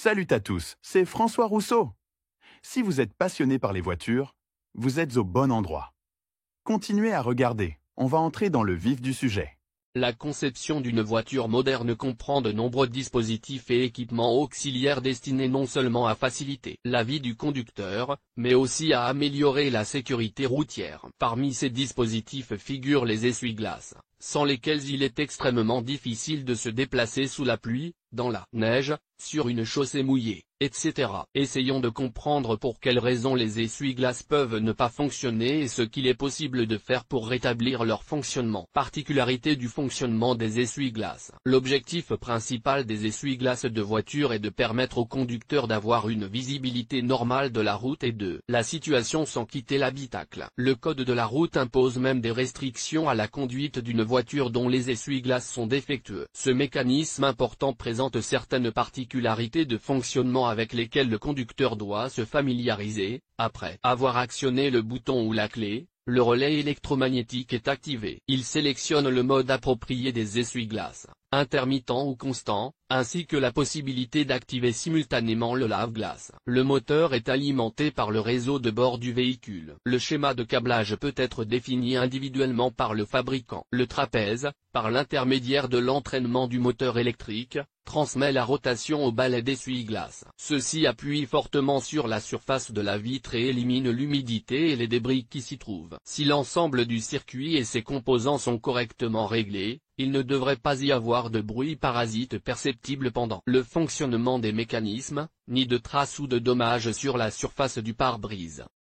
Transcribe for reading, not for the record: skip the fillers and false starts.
Salut à tous, c'est François Rousseau. Si vous êtes passionné par les voitures, vous êtes au bon endroit. Continuez à regarder, on va entrer dans le vif du sujet. La conception d'une voiture moderne comprend de nombreux dispositifs et équipements auxiliaires destinés non seulement à faciliter la vie du conducteur, mais aussi à améliorer la sécurité routière. Parmi ces dispositifs figurent les essuie-glaces, sans lesquels il est extrêmement difficile de se déplacer sous la pluie, dans la neige, sur une chaussée mouillée, etc. Essayons de comprendre pour quelles raisons les essuie-glaces peuvent ne pas fonctionner et ce qu'il est possible de faire pour rétablir leur fonctionnement. Particularité du fonctionnement des essuie-glaces. L'objectif principal des essuie-glaces de voiture est de permettre au conducteur d'avoir une visibilité normale de la route et de la situation sans quitter l'habitacle. Le code de la route impose même des restrictions à la conduite d'une voiture dont les essuie-glaces sont défectueux. Ce mécanisme important présente certaines particularités de fonctionnement avec lesquelles le conducteur doit se familiariser. Après avoir actionné le bouton ou la clé, le relais électromagnétique est activé. Il sélectionne le mode approprié des essuie-glaces, intermittent ou constant, ainsi que la possibilité d'activer simultanément le lave-glace. Le moteur est alimenté par le réseau de bord du véhicule. Le schéma de câblage peut être défini individuellement par le fabricant. Le trapèze, par l'intermédiaire de l'entraînement du moteur électrique, transmet la rotation au balai d'essuie-glace. Ceci appuie fortement sur la surface de la vitre et élimine l'humidité et les débris qui s'y trouvent. Si l'ensemble du circuit et ses composants sont correctement réglés, il ne devrait pas y avoir de bruit parasite perceptible pendant le fonctionnement des mécanismes, ni de traces ou de dommages sur la surface du pare-brise.